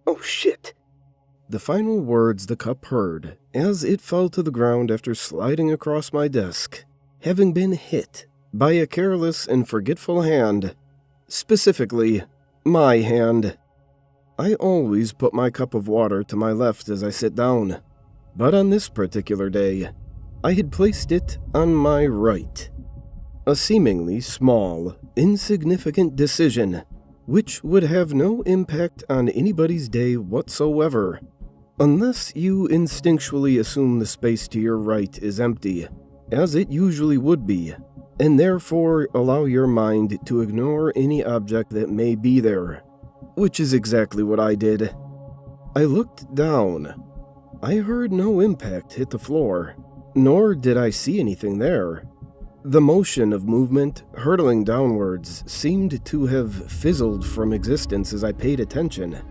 Oh shit. The final words the cup heard as it fell to the ground after sliding across my desk, having been hit by a careless and forgetful hand. Specifically, my hand. I always put my cup of water to my left as I sit down, but on this particular day, I had placed it on my right. A seemingly small, insignificant decision, which would have no impact on anybody's day whatsoever, unless you instinctually assume the space to your right is empty, as it usually would be, and therefore allow your mind to ignore any object that may be there, which is exactly what I did. I looked down. I heard no impact hit the floor, nor did I see anything there. The motion of movement hurtling downwards seemed to have fizzled from existence as I paid attention.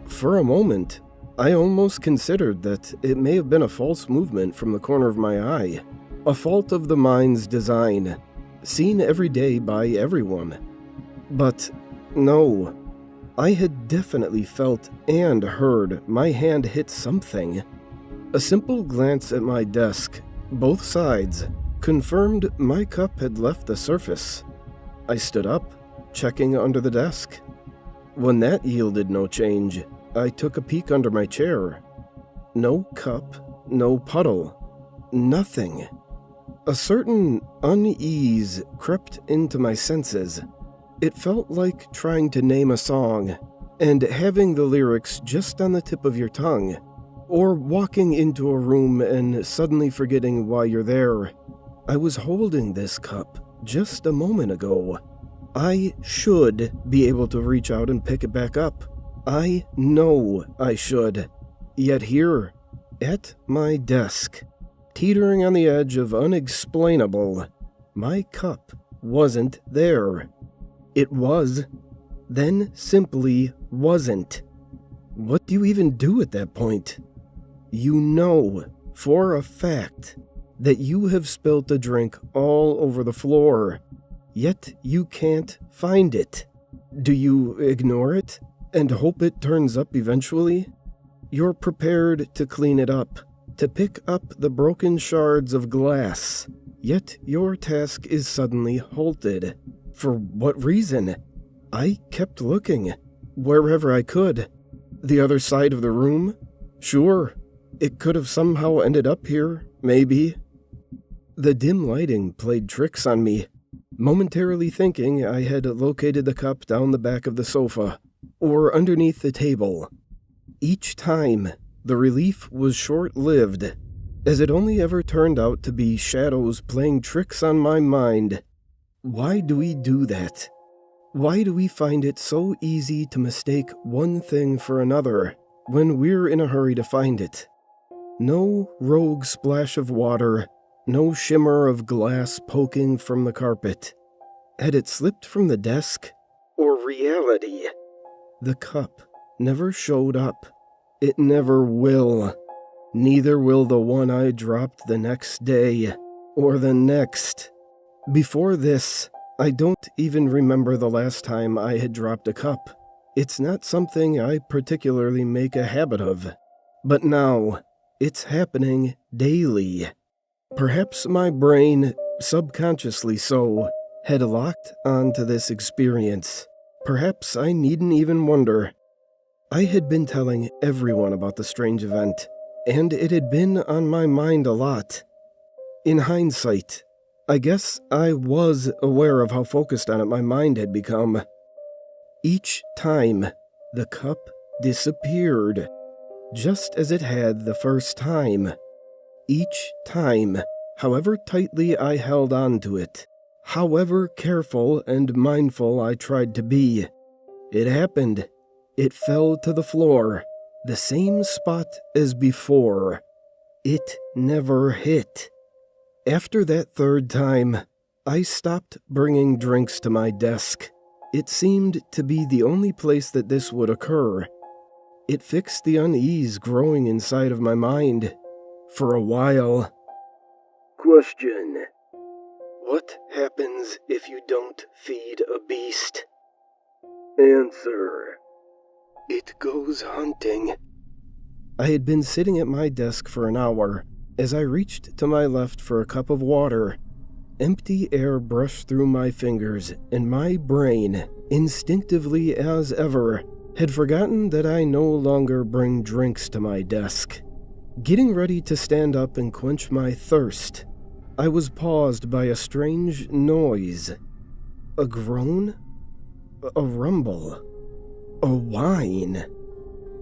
For a moment, I almost considered that it may have been a false movement from the corner of my eye, a fault of the mind's design, seen every day by everyone. But no, I had definitely felt and heard my hand hit something. A simple glance at my desk, both sides, confirmed my cup had left the surface. I stood up, checking under the desk. When that yielded no change, I took a peek under my chair. No cup, no puddle, nothing. A certain unease crept into my senses. It felt like trying to name a song and having the lyrics just on the tip of your tongue, or walking into a room and suddenly forgetting why you're there. I was holding this cup just a moment ago. I should be able to reach out and pick it back up. I know I should. Yet here, at my desk, teetering on the edge of unexplainable, my cup wasn't there. It was, then simply wasn't. What do you even do at that point? You know for a fact that you have spilt a drink all over the floor, yet you can't find it. Do you ignore it and hope it turns up eventually? You're prepared to clean it up, to pick up the broken shards of glass, yet your task is suddenly halted. For what reason? I kept looking, wherever I could. The other side of the room? Sure, it could have somehow ended up here, maybe. The dim lighting played tricks on me, momentarily thinking I had located the cup down the back of the sofa, or underneath the table. Each time, the relief was short-lived, as it only ever turned out to be shadows playing tricks on my mind. Why do we do that? Why do we find it so easy to mistake one thing for another when we're in a hurry to find it? No rogue splash of water, no shimmer of glass poking from the carpet. Had it slipped from the desk? Or reality? The cup never showed up. It never will. Neither will the one I dropped the next day, or the next. Before this, I don't even remember the last time I had dropped a cup. It's not something I particularly make a habit of. But now, it's happening daily. Perhaps my brain, subconsciously so, had locked onto this experience. Perhaps I needn't even wonder. I had been telling everyone about the strange event, and it had been on my mind a lot. In hindsight, I guess I was aware of how focused on it my mind had become. Each time, the cup disappeared, just as it had the first time. Each time, however tightly I held on to it, however careful and mindful I tried to be, it happened. It fell to the floor, the same spot as before. It never hit. After that third time, I stopped bringing drinks to my desk. It seemed to be the only place that this would occur. It fixed the unease growing inside of my mind. For a while. Question. What happens if you don't feed a beast? Answer. It goes hunting. I had been sitting at my desk for an hour as I reached to my left for a cup of water. Empty air brushed through my fingers, and my brain, instinctively as ever, had forgotten that I no longer bring drinks to my desk. Getting ready to stand up and quench my thirst, I was paused by a strange noise. A groan? A rumble? A whine?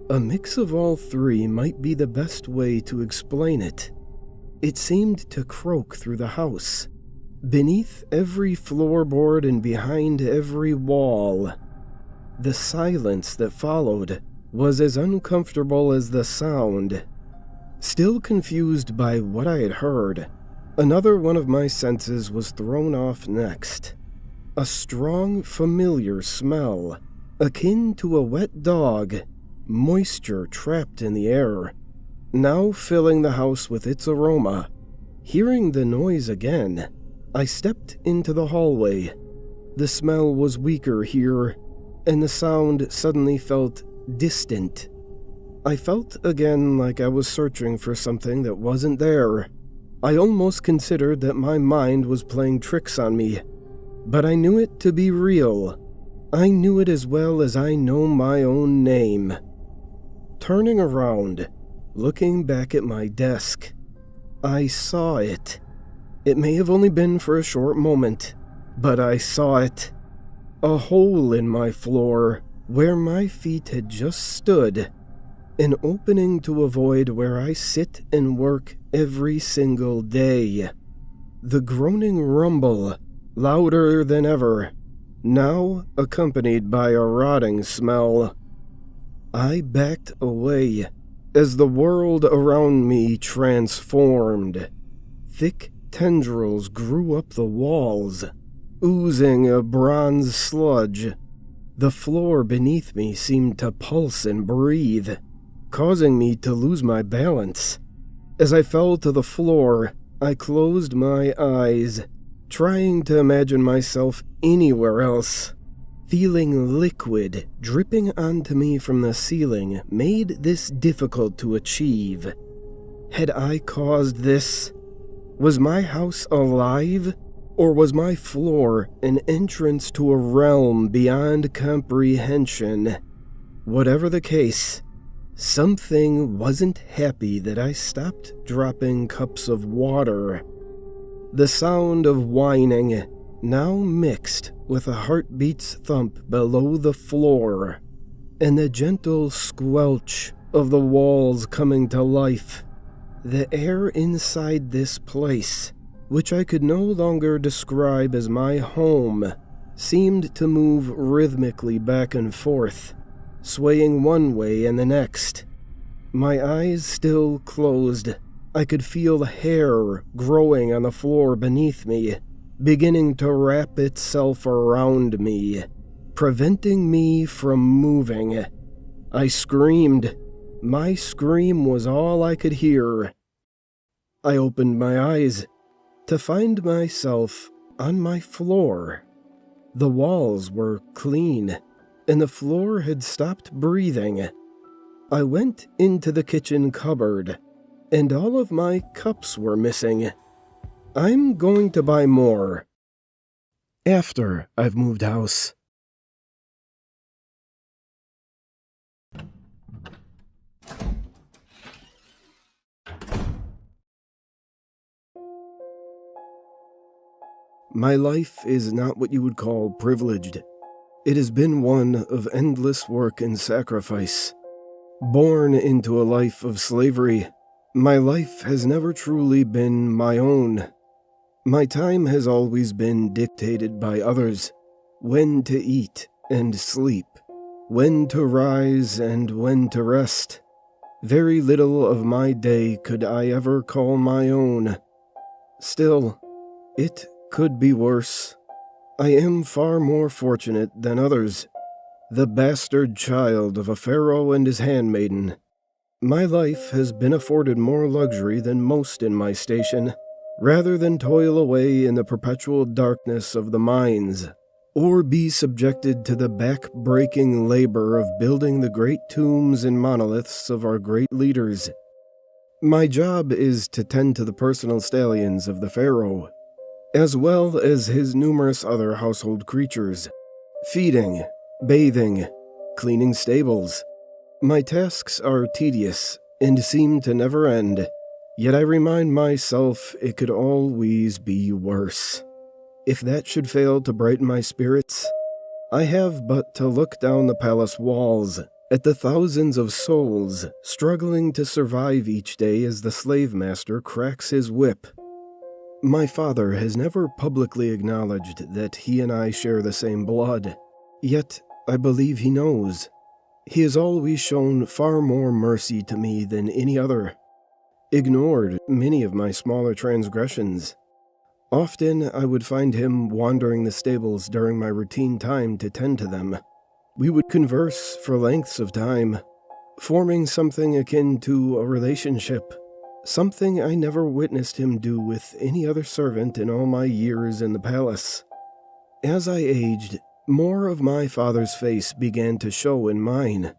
A mix of all three might be the best way to explain it. It seemed to croak through the house, beneath every floorboard and behind every wall. The silence that followed was as uncomfortable as the sound. Still confused by what I had heard, another one of my senses was thrown off next. A strong, familiar smell, akin to a wet dog, moisture trapped in the air, now filling the house with its aroma. Hearing the noise again, I stepped into the hallway. The smell was weaker here, and the sound suddenly felt distant. I felt again like I was searching for something that wasn't there. I almost considered that my mind was playing tricks on me, but I knew it to be real. I knew it as well as I know my own name. Turning around, looking back at my desk, I saw it. It may have only been for a short moment, but I saw it. A hole in my floor where my feet had just stood. An opening to a void where I sit and work every single day. The groaning rumble, louder than ever, now accompanied by a rotting smell. I backed away as the world around me transformed. Thick tendrils grew up the walls, oozing a bronze sludge. The floor beneath me seemed to pulse and breathe, causing me to lose my balance. As I fell to the floor, I closed my eyes, trying to imagine myself anywhere else. Feeling liquid dripping onto me from the ceiling made this difficult to achieve. Had I caused this? Was my house alive? Or was my floor an entrance to a realm beyond comprehension? Whatever the case, something wasn't happy that I stopped dropping cups of water. The sound of whining now mixed with a heartbeat's thump below the floor, and the gentle squelch of the walls coming to life. The air inside this place, which I could no longer describe as my home, seemed to move rhythmically back and forth, swaying one way and the next. My eyes still closed, I could feel hair growing on the floor beneath me, beginning to wrap itself around me, preventing me from moving. I screamed. My scream was all I could hear. I opened my eyes to find myself on my floor. The walls were clean, and the floor had stopped breathing. I went into the kitchen cupboard, and all of my cups were missing. I'm going to buy more after I've moved house. My life is not what you would call privileged. It has been one of endless work and sacrifice. Born into a life of slavery, my life has never truly been my own. My time has always been dictated by others, when to eat and sleep, when to rise and when to rest. Very little of my day could I ever call my own. Still, it could be worse. I am far more fortunate than others, the bastard child of a pharaoh and his handmaiden. My life has been afforded more luxury than most in my station, rather than toil away in the perpetual darkness of the mines. or be subjected to the back-breaking labor of building the great tombs and monoliths of our great leaders. My job is to tend to the personal stallions of the pharaoh, as well as his numerous other household creatures, feeding, bathing, cleaning stables. My tasks are tedious and seem to never end, yet I remind myself it could always be worse. If that should fail to brighten my spirits, I have but to look down the palace walls at the thousands of souls struggling to survive each day as the slave master cracks his whip. My father has never publicly acknowledged that he and I share the same blood, yet I believe he knows. He has always shown far more mercy to me than any other, ignored many of my smaller transgressions. Often I would find him wandering the stables during my routine time to tend to them. We would converse for lengths of time, forming something akin to a relationship, something I never witnessed him do with any other servant in all my years in the palace. As I aged, more of my father's face began to show in mine.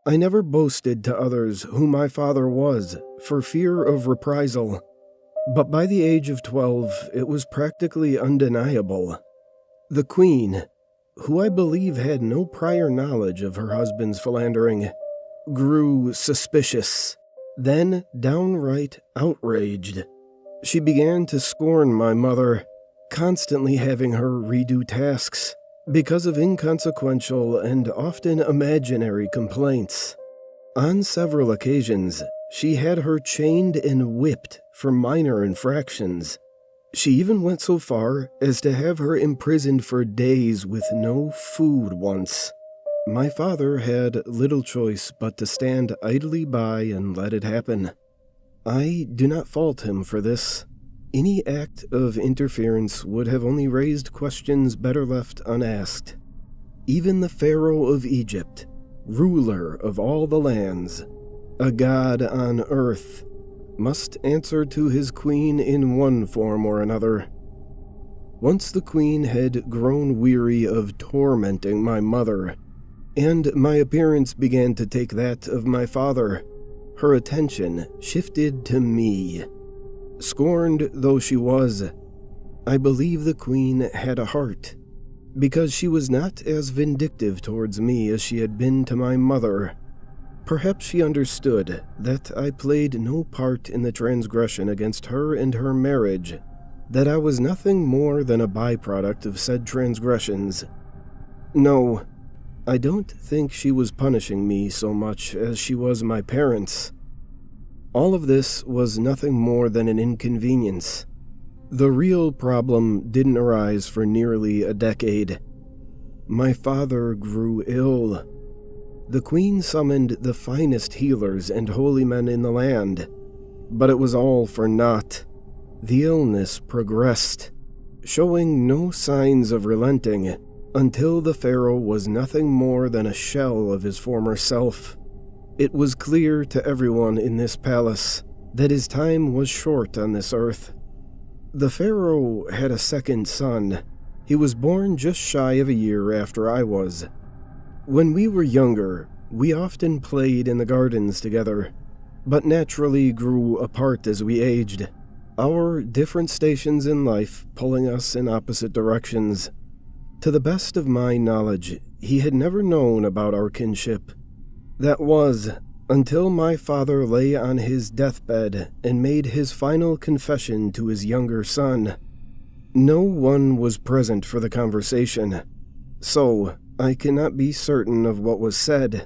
I never boasted to others who my father was, for fear of reprisal. But by the age of 12, it was practically undeniable. The queen, who I believe had no prior knowledge of her husband's philandering, grew suspicious, then downright outraged. She began to scorn my mother, constantly having her redo tasks because of inconsequential and often imaginary complaints. On several occasions, she had her chained and whipped for minor infractions. She even went so far as to have her imprisoned for days with no food once. My father had little choice but to stand idly by and let it happen. I do not fault him for this. Any act of interference would have only raised questions better left unasked. Even the Pharaoh of Egypt, ruler of all the lands, a god on earth, must answer to his queen in one form or another. Once the queen had grown weary of tormenting my mother, and my appearance began to take that of my father, her attention shifted to me. Scorned though she was, I believe the queen had a heart, because she was not as vindictive towards me as she had been to my mother. Perhaps she understood that I played no part in the transgression against her and her marriage, that I was nothing more than a byproduct of said transgressions. No, I don't think she was punishing me so much as she was my parents. All of this was nothing more than an inconvenience. The real problem didn't arise for nearly a decade. My father grew ill. The queen summoned the finest healers and holy men in the land, but it was all for naught. The illness progressed, showing no signs of relenting until the pharaoh was nothing more than a shell of his former self. It was clear to everyone in this palace that his time was short on this earth. The pharaoh had a second son. He was born just shy of a year after I was. When we were younger, we often played in the gardens together, but naturally grew apart as we aged, our different stations in life pulling us in opposite directions. To the best of my knowledge, he had never known about our kinship. That was, until my father lay on his deathbed and made his final confession to his younger son. No one was present for the conversation, so I cannot be certain of what was said,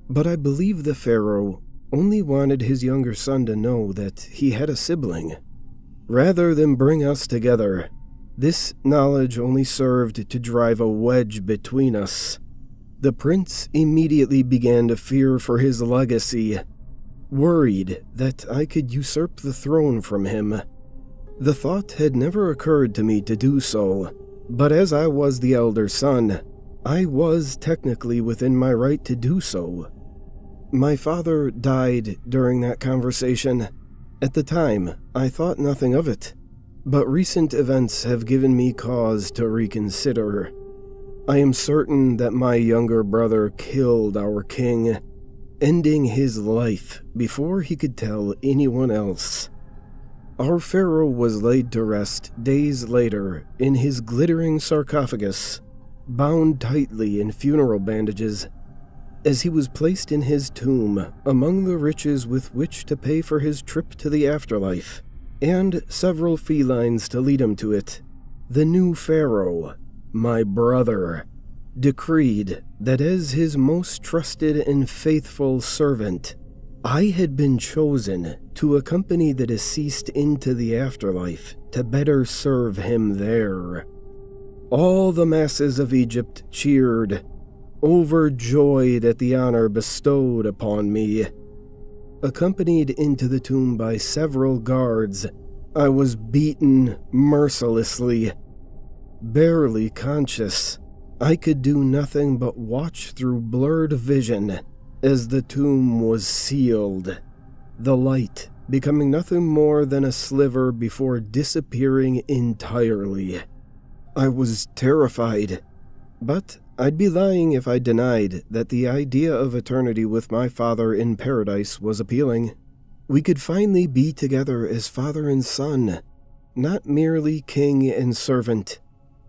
but I believe the pharaoh only wanted his younger son to know that he had a sibling. Rather than bring us together, this knowledge only served to drive a wedge between us. The prince immediately began to fear for his legacy, worried that I could usurp the throne from him. The thought had never occurred to me to do so, but as I was the elder son, I was technically within my right to do so. My father died during that conversation. At the time, I thought nothing of it, but recent events have given me cause to reconsider. I am certain that my younger brother killed our king, ending his life before he could tell anyone else. Our pharaoh was laid to rest days later in his glittering sarcophagus, bound tightly in funeral bandages, as he was placed in his tomb among the riches with which to pay for his trip to the afterlife, and several felines to lead him to it. The new pharaoh, my brother, decreed that as his most trusted and faithful servant, I had been chosen to accompany the deceased into the afterlife to better serve him there. All the masses of Egypt cheered, overjoyed at the honor bestowed upon me. Accompanied into the tomb by several guards, I was beaten mercilessly. Barely conscious, I could do nothing but watch through blurred vision as the tomb was sealed, the light becoming nothing more than a sliver before disappearing entirely. I was terrified, but I'd be lying if I denied that the idea of eternity with my father in paradise was appealing. We could finally be together as father and son, not merely king and servant.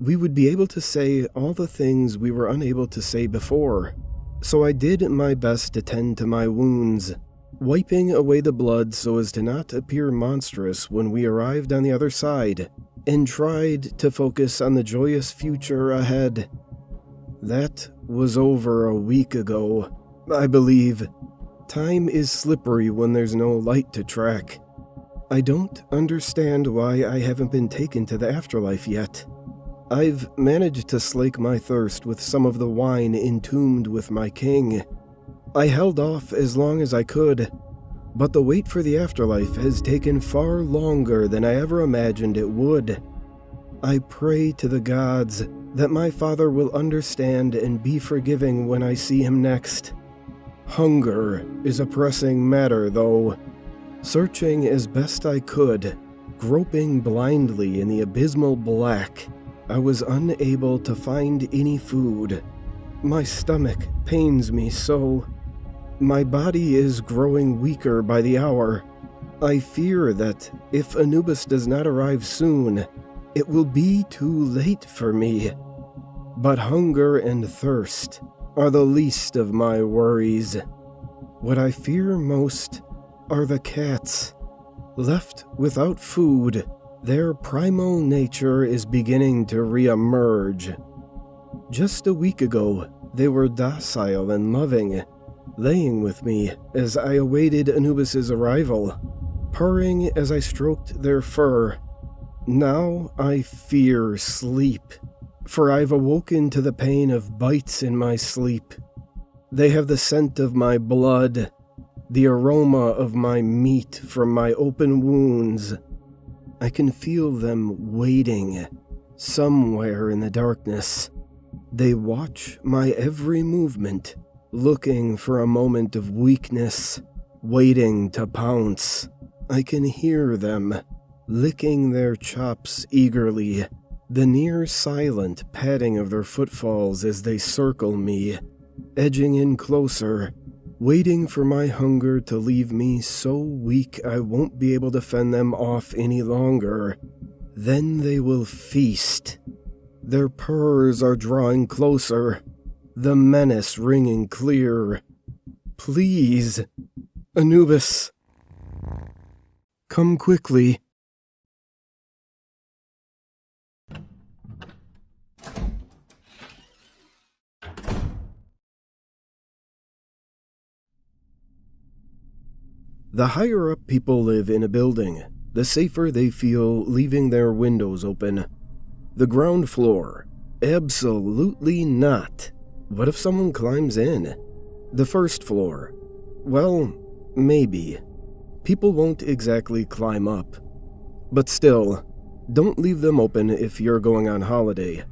We would be able to say all the things we were unable to say before. So I did my best to tend to my wounds, wiping away the blood so as to not appear monstrous when we arrived on the other side, and tried to focus on the joyous future ahead. That was over a week ago, I believe. Time is slippery when there's no light to track. I don't understand why I haven't been taken to the afterlife yet. I've managed to slake my thirst with some of the wine entombed with my king. I held off as long as I could, but the wait for the afterlife has taken far longer than I ever imagined it would. I pray to the gods that my father will understand and be forgiving when I see him next. Hunger is a pressing matter, though. Searching as best I could, groping blindly in the abysmal black, I was unable to find any food. My stomach pains me so. My body is growing weaker by the hour. I fear that if Anubis does not arrive soon, it will be too late for me. But hunger and thirst are the least of my worries. What I fear most are the cats. Left without food, their primal nature is beginning to re-emerge. Just a week ago, they were docile and loving, laying with me as I awaited Anubis's arrival, purring as I stroked their fur. Now I fear sleep, for I've awoken to the pain of bites in my sleep. They have the scent of my blood, the aroma of my meat from my open wounds. I can feel them waiting, somewhere in the darkness. They watch my every movement, looking for a moment of weakness, waiting to pounce. I can hear them, licking their chops eagerly, the near silent padding of their footfalls as they circle me, edging in closer, waiting for my hunger to leave me so weak I won't be able to fend them off any longer. Then they will feast. Their purrs are drawing closer, the menace ringing clear. Please, Anubis, come quickly. The higher up people live in a building, the safer they feel leaving their windows open. The ground floor? Absolutely not. What if someone climbs in? The first floor? Well, maybe. People won't exactly climb up. But still, don't leave them open if you're going on holiday.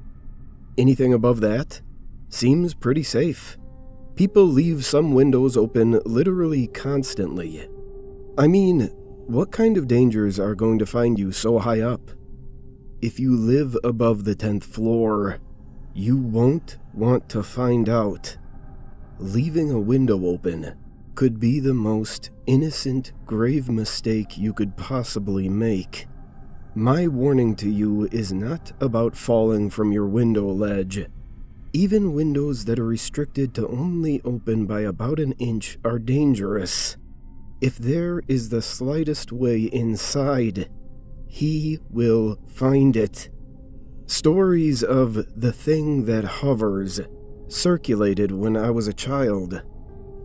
Anything above that? Seems pretty safe. People leave some windows open literally constantly. I mean, what kind of dangers are going to find you so high up? If you live above the 10th floor, You won't want to find out. Leaving a window open could be the most innocent, grave mistake you could possibly make. My warning to you is not about falling from your window ledge. Even windows that are restricted to only open by about an inch are dangerous. If there is the slightest way inside, he will find it. Stories of the thing that hovers circulated when I was a child.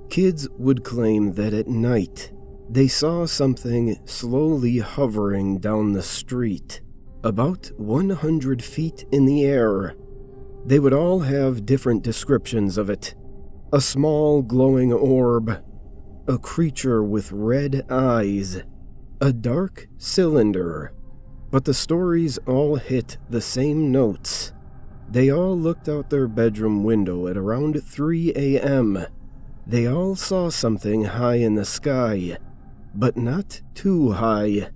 Kids would claim that at night they saw something slowly hovering down the street, about 100 feet in the air. They would all have different descriptions of it. A small glowing orb, a creature with red eyes, a dark cylinder. But the stories all hit the same notes. They all looked out their bedroom window at around 3 a.m. They all saw something high in the sky, but not too high.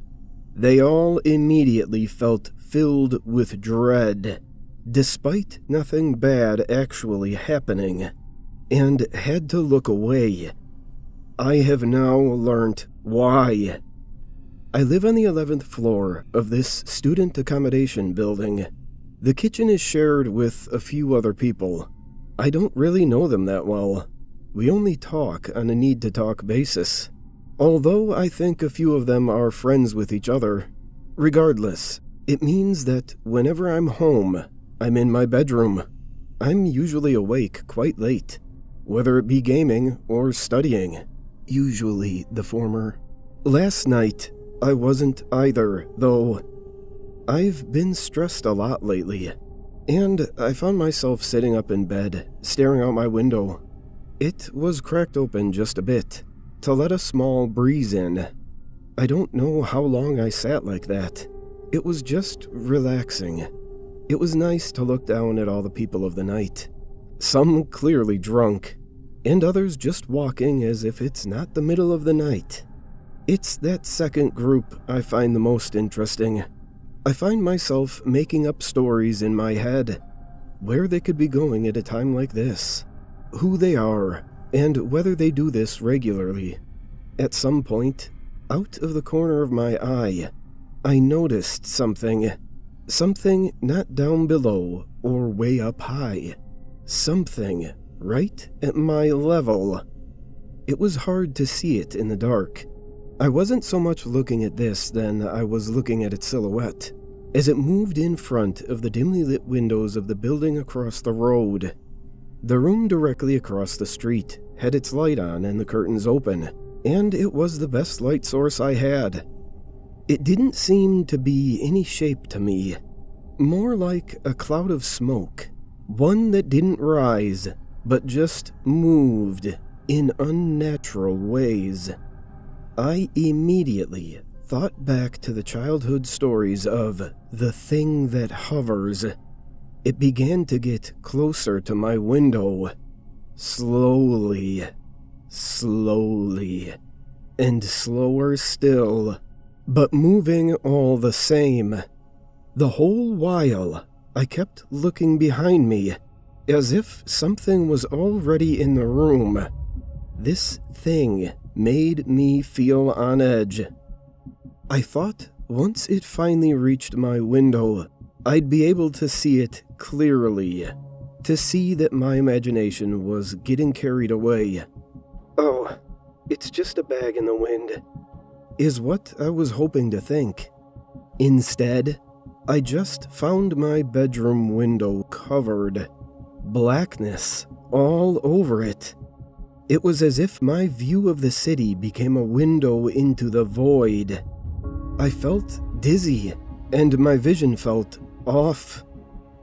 They all immediately felt filled with dread, despite nothing bad actually happening, and had to look away. I have now learnt why. I live on the 11th floor of this student accommodation building. The kitchen is shared with a few other people. I don't really know them that well. We only talk on a need-to-talk basis, although I think a few of them are friends with each other. Regardless, it means that whenever I'm home, I'm in my bedroom. I'm usually awake quite late, whether it be gaming or studying. Usually the former. Last night, I wasn't either, though. I've been stressed a lot lately, and I found myself sitting up in bed, staring out my window. It was cracked open just a bit, to let a small breeze in. I don't know how long I sat like that. It was just relaxing. It was nice to look down at all the people of the night. Some clearly drunk, and others just walking as if it's not the middle of the night. It's that second group I find the most interesting. I find myself making up stories in my head, where they could be going at a time like this, who they are, and whether they do this regularly. At some point, out of the corner of my eye, I noticed something not down below or way up high, something right at my level. It was hard to see it in the dark. I wasn't so much looking at this than I was looking at its silhouette, as it moved in front of the dimly lit windows of the building across the road. The room directly across the street had its light on and the curtains open, and it was the best light source I had. It didn't seem to be any shape to me, more like a cloud of smoke, one that didn't rise, but just moved in unnatural ways. I immediately thought back to the childhood stories of the thing that hovers. It began to get closer to my window, slowly, and slower still, but moving all the same. The whole while, I kept looking behind me, as if something was already in the room. This thing made me feel on edge. I thought once it finally reached my window, I'd be able to see it clearly, to see that my imagination was getting carried away. Oh, it's just a bag in the wind, is what I was hoping to think. Instead, I just found my bedroom window covered. Blackness all over it. It was as if my view of the city became a window into the void. I felt dizzy, and my vision felt off,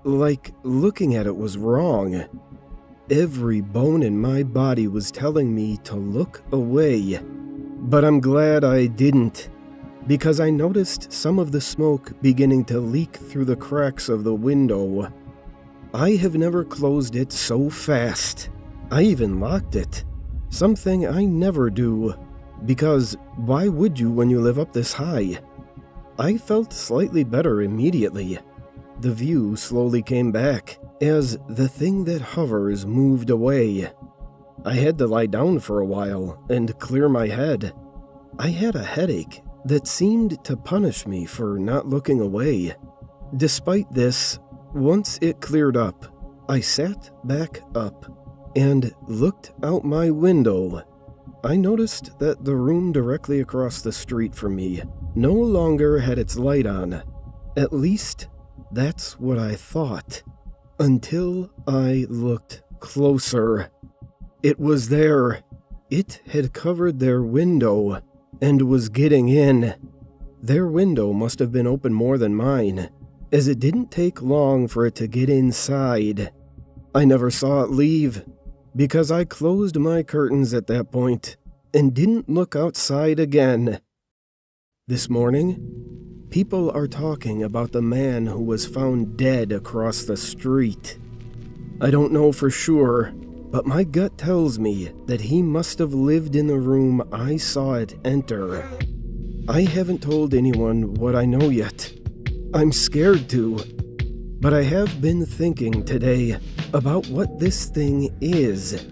like looking at it was wrong. Every bone in my body was telling me to look away, but I'm glad I didn't, because I noticed some of the smoke beginning to leak through the cracks of the window. I have never closed it so fast. I even locked it, something I never do, because why would you when you live up this high? I felt slightly better immediately. The view slowly came back, as the thing that hovers moved away. I had to lie down for a while and clear my head. I had a headache that seemed to punish me for not looking away. Despite this, once it cleared up, I sat back up and looked out my window. I noticed that the room directly across the street from me no longer had its light on. At least, that's what I thought. Until I looked closer. It was there. It had covered their window and was getting in. Their window must have been open more than mine, as it didn't take long for it to get inside. I never saw it leave, because I closed my curtains at that point and didn't look outside again. This morning, people are talking about the man who was found dead across the street. I don't know for sure, but my gut tells me that he must have lived in the room I saw it enter. I haven't told anyone what I know yet. I'm scared to. But I have been thinking today about what this thing is.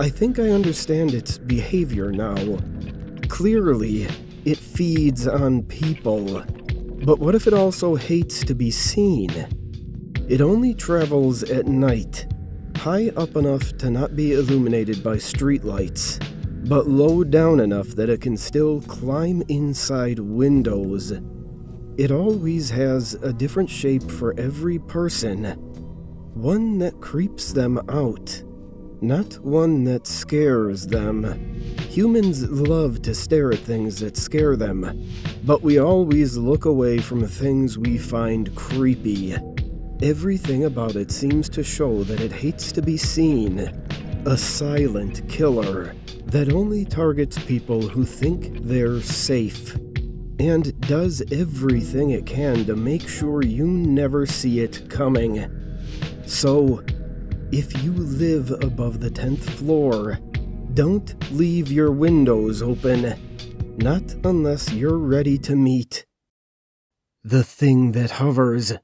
I think I understand its behavior now. Clearly, it feeds on people. But what if it also hates to be seen? It only travels at night, high up enough to not be illuminated by streetlights, but low down enough that it can still climb inside windows. It always has a different shape for every person, one that creeps them out, not one that scares them. Humans love to stare at things that scare them, but we always look away from things we find creepy. Everything about it seems to show that it hates to be seen. A silent killer that only targets people who think they're safe, and does everything it can to make sure you never see it coming. So, if you live above the 10th floor, don't leave your windows open, not unless you're ready to meet the thing that hovers.